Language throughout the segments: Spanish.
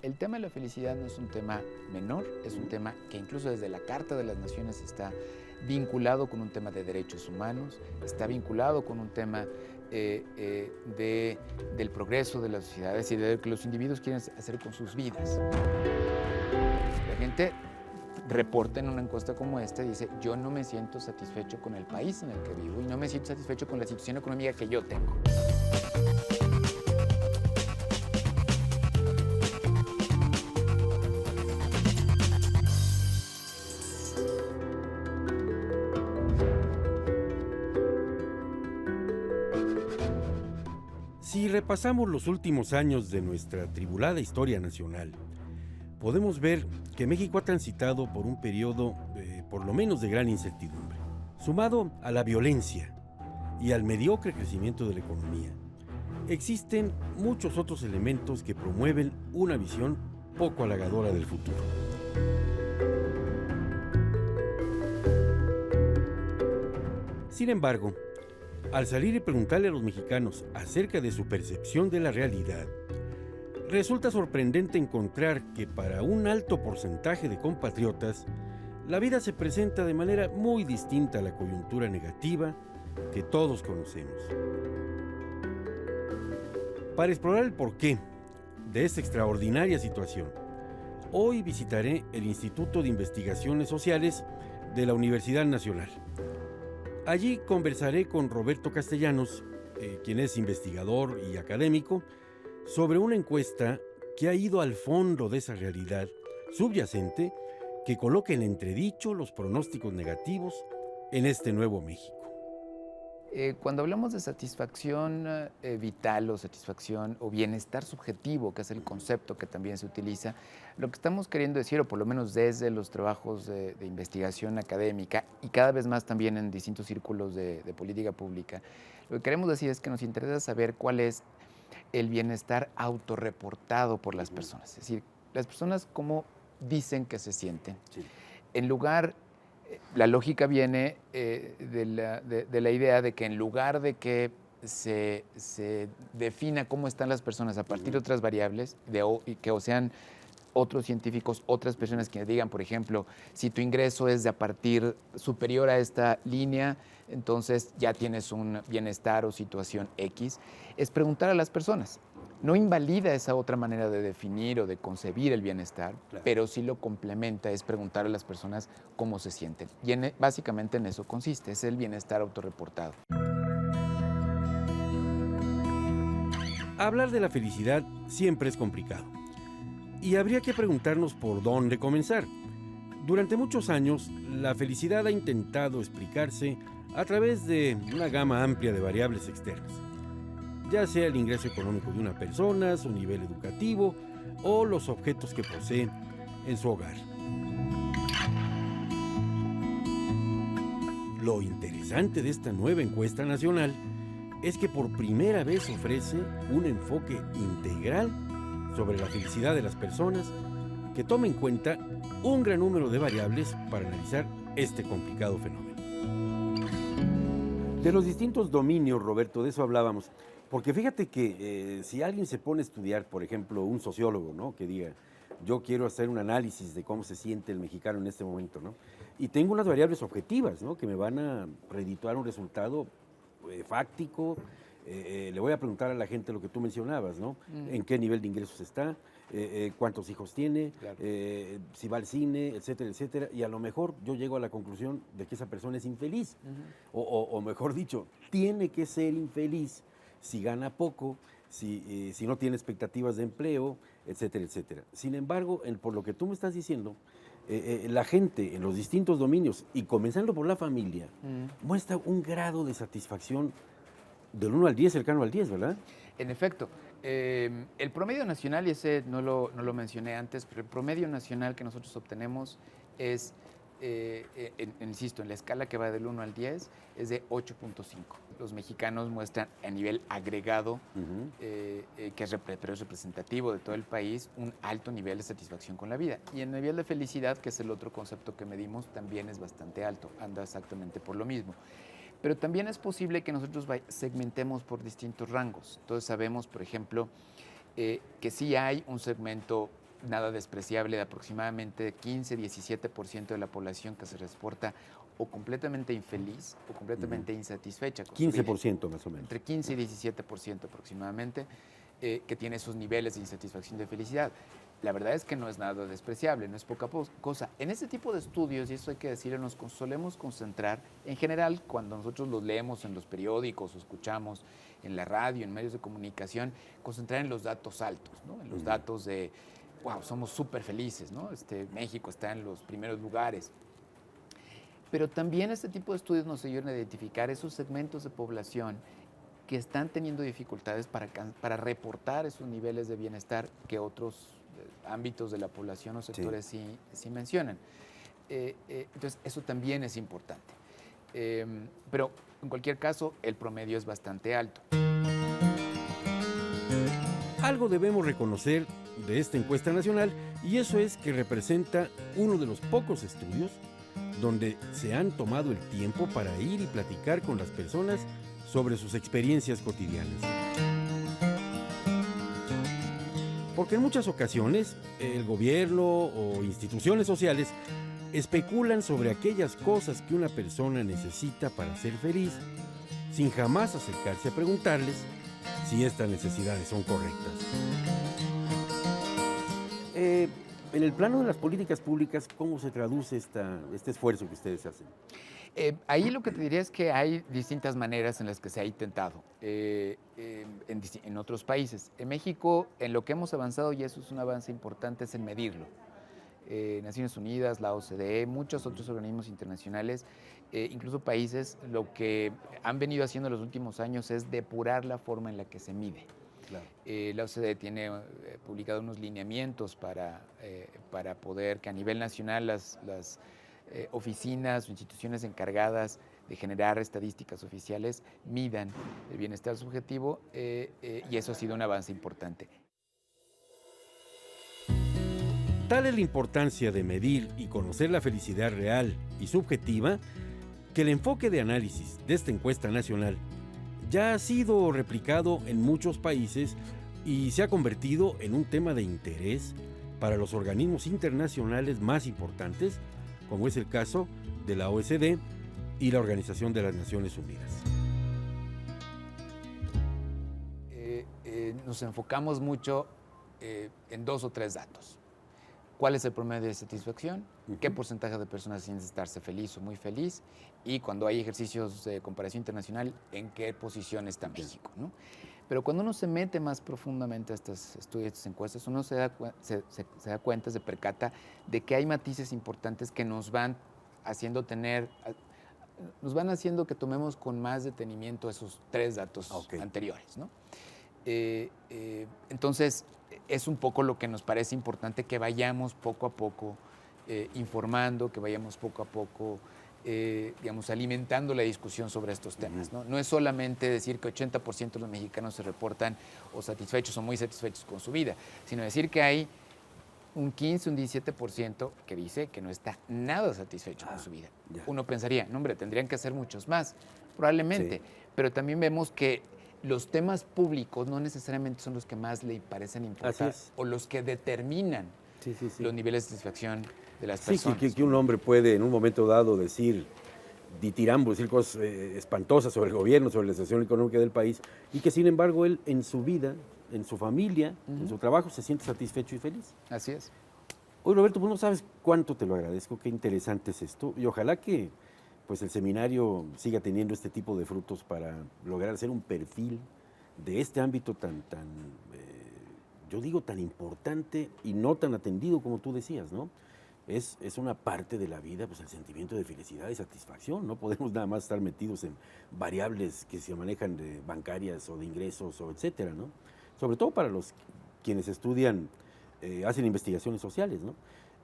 El tema de la felicidad no es un tema menor, es un tema que incluso desde la Carta de las Naciones está vinculado con un tema de derechos humanos, está vinculado con un tema del progreso de las sociedades y de lo que los individuos quieren hacer con sus vidas. La gente reporta en una encuesta como esta, dice, yo no me siento satisfecho con el país en el que vivo y no me siento satisfecho con la situación económica que yo tengo. Si repasamos los últimos años de nuestra tribulada historia nacional, podemos ver que México ha transitado por un periodo, por lo menos, de gran incertidumbre. Sumado a la violencia y al mediocre crecimiento de la economía, existen muchos otros elementos que promueven una visión poco halagadora del futuro. Sin embargo, al salir y preguntarle a los mexicanos acerca de su percepción de la realidad, resulta sorprendente encontrar que para un alto porcentaje de compatriotas, la vida se presenta de manera muy distinta a la coyuntura negativa que todos conocemos. Para explorar el porqué de esta extraordinaria situación, hoy visitaré el Instituto de Investigaciones Sociales de la Universidad Nacional. Allí conversaré con Roberto Castellanos, quien es investigador y académico, sobre una encuesta que ha ido al fondo de esa realidad subyacente que coloca en entredicho los pronósticos negativos en este nuevo México. Cuando hablamos de satisfacción vital o satisfacción o bienestar subjetivo, que es el concepto que también se utiliza, lo que estamos queriendo decir, o por lo menos desde los trabajos de investigación académica y cada vez más también en distintos círculos de política pública, lo que queremos decir es que nos interesa saber cuál es el bienestar autorreportado por las personas. Es decir, las personas cómo dicen que se sienten. Sí. En lugar la lógica viene de la idea de que en lugar de que se defina cómo están las personas a partir de otras variables, y que o sean otros científicos, otras personas que digan, por ejemplo, si tu ingreso es de a partir superior a esta línea, entonces ya tienes un bienestar o situación X, es preguntar a las personas. No invalida esa otra manera de definir o de concebir el bienestar, Claro. pero sí lo complementa, es preguntar a las personas cómo se sienten. Y básicamente en eso consiste, es el bienestar autorreportado. Hablar de la felicidad siempre es complicado. Y habría que preguntarnos por dónde comenzar. Durante muchos años, la felicidad ha intentado explicarse a través de una gama amplia de variables externas, ya sea el ingreso económico de una persona, su nivel educativo o los objetos que posee en su hogar. Lo interesante de esta nueva encuesta nacional es que por primera vez ofrece un enfoque integral sobre la felicidad de las personas que toma en cuenta un gran número de variables para analizar este complicado fenómeno. De los distintos dominios, Roberto, de eso hablábamos, porque fíjate que si alguien se pone a estudiar, por ejemplo, un sociólogo, ¿no?, que diga, yo quiero hacer un análisis de cómo se siente el mexicano en este momento, ¿no?, y tengo unas variables objetivas, ¿no?, que me van a redituar un resultado fáctico. Le voy a preguntar a la gente lo que tú mencionabas, ¿no? En qué nivel de ingresos está, cuántos hijos tiene, Claro. si va al cine, etcétera, etcétera. Y a lo mejor yo llego a la conclusión de que esa persona es infeliz. O mejor dicho, tiene que ser infeliz si gana poco, si no tiene expectativas de empleo, etcétera, etcétera. Sin embargo, por lo que tú me estás diciendo, la gente en los distintos dominios, y comenzando por la familia, muestra un grado de satisfacción del 1 al 10, cercano al 10, ¿verdad? En efecto, el promedio nacional, y ese no lo mencioné antes, pero el promedio nacional que nosotros obtenemos es, insisto, en la escala que va del 1 al 10, es de 8.5. Los mexicanos muestran a nivel agregado, pero es representativo de todo el país, un alto nivel de satisfacción con la vida. Y el nivel de felicidad, que es el otro concepto que medimos, también es bastante alto, anda exactamente por lo mismo. Pero también es posible que nosotros segmentemos por distintos rangos. Entonces sabemos, por ejemplo, que sí hay un segmento nada despreciable, de aproximadamente 15-17% de la población que se reporta o completamente infeliz o completamente insatisfecha con su vida. 15% más o menos. Entre 15 y 17% aproximadamente, que tiene esos niveles de insatisfacción y de felicidad. La verdad es que no es nada despreciable, no es poca cosa. En este tipo de estudios, y eso hay que decirlo, nos solemos concentrar, en general, cuando nosotros los leemos en los periódicos o escuchamos en la radio, en medios de comunicación, concentrar en los datos altos, ¿no? En los datos de, wow, somos súper felices, ¿no? México está en los primeros lugares. Pero también este tipo de estudios nos ayudan a identificar esos segmentos de población que están teniendo dificultades para reportar esos niveles de bienestar que otros ámbitos de la población o sectores sí mencionan. Entonces, eso también es importante. Pero, en cualquier caso, el promedio es bastante alto. Algo debemos reconocer de esta encuesta nacional, y eso es que representa uno de los pocos estudios donde se han tomado el tiempo para ir y platicar con las personas sobre sus experiencias cotidianas. Porque en muchas ocasiones el gobierno o instituciones sociales especulan sobre aquellas cosas que una persona necesita para ser feliz, sin jamás acercarse a preguntarles si estas necesidades son correctas. En el plano de las políticas públicas, ¿cómo se traduce este esfuerzo que ustedes hacen? Ahí lo que te diría es que hay distintas maneras en las que se ha intentado en otros países. En México, en lo que hemos avanzado, y eso es un avance importante, es en medirlo. Naciones Unidas, la OCDE, muchos otros organismos internacionales, incluso países, lo que han venido haciendo en los últimos años es depurar la forma en la que se mide. Claro. La OCDE tiene publicado unos lineamientos para poder que a nivel nacional las oficinas o instituciones encargadas de generar estadísticas oficiales midan el bienestar subjetivo y eso ha sido un avance importante. Tal es la importancia de medir y conocer la felicidad real y subjetiva que el enfoque de análisis de esta encuesta nacional ya ha sido replicado en muchos países y se ha convertido en un tema de interés para los organismos internacionales más importantes, como es el caso de la OCDE y la Organización de las Naciones Unidas. Nos enfocamos mucho en 2 o 3 datos. ¿Cuál es el promedio de satisfacción? ¿Qué porcentaje de personas sienten estarse feliz o muy feliz? Y cuando hay ejercicios de comparación internacional, ¿en qué posición está México, ¿no? Pero cuando uno se mete más profundamente a estos estudios, estas encuestas, uno se da cuenta, se percata de que hay matices importantes que nos van haciendo que tomemos con más detenimiento esos 3 datos anteriores, ¿no? Entonces, es un poco lo que nos parece importante, que vayamos poco a poco informando, que vayamos poco a poco alimentando la discusión sobre estos temas, ¿no? No es solamente decir que 80% de los mexicanos se reportan o satisfechos o muy satisfechos con su vida, sino decir que hay un 15, un 17% que dice que no está nada satisfecho con su vida. Uno pensaría, no hombre, tendrían que ser muchos más, probablemente, pero también vemos que los temas públicos no necesariamente son los que más le parecen importar o los que determinan los niveles de satisfacción de las personas. Sí, que un hombre puede en un momento dado decir ditirambos, decir cosas espantosas sobre el gobierno, sobre la situación económica del país, y que sin embargo él en su vida, en su familia, en su trabajo, se siente satisfecho y feliz. Así es. Oye, Roberto, pues no sabes cuánto te lo agradezco, qué interesante es esto, y ojalá que pues el seminario siga teniendo este tipo de frutos para lograr hacer un perfil de este ámbito yo digo tan importante y no tan atendido como tú decías, ¿no? Es una parte de la vida, pues el sentimiento de felicidad y satisfacción. No podemos nada más estar metidos en variables que se manejan de bancarias o de ingresos o etcétera, ¿no? Sobre todo para quienes estudian, hacen investigaciones sociales, ¿no?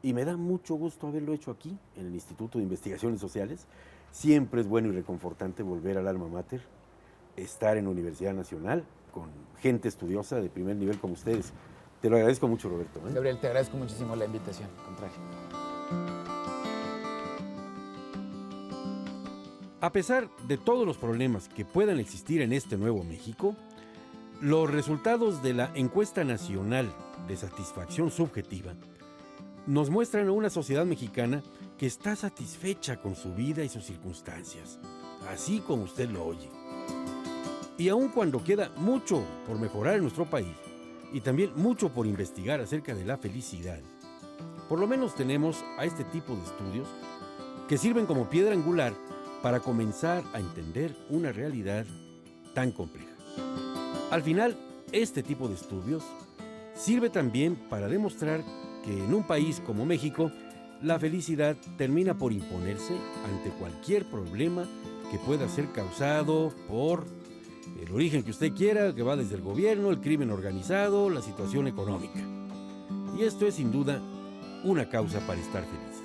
Y me da mucho gusto haberlo hecho aquí, en el Instituto de Investigaciones Sociales. Siempre es bueno y reconfortante volver al alma mater, estar en la Universidad Nacional con gente estudiosa de primer nivel como ustedes. Te lo agradezco mucho, Roberto. Gabriel, te agradezco muchísimo la invitación, al contrario. A pesar de todos los problemas que puedan existir en este nuevo México, Los resultados de la Encuesta Nacional de Satisfacción Subjetiva nos muestran a una sociedad mexicana que está satisfecha con su vida y sus circunstancias, así como usted lo oye. Y aun cuando queda mucho por mejorar en nuestro país, y también mucho por investigar acerca de la felicidad, por lo menos tenemos a este tipo de estudios que sirven como piedra angular para comenzar a entender una realidad tan compleja. Al final, este tipo de estudios sirve también para demostrar que en un país como México, la felicidad termina por imponerse ante cualquier problema que pueda ser causado por el origen que usted quiera, que va desde el gobierno, el crimen organizado, la situación económica. Y esto es sin duda una causa para estar felices.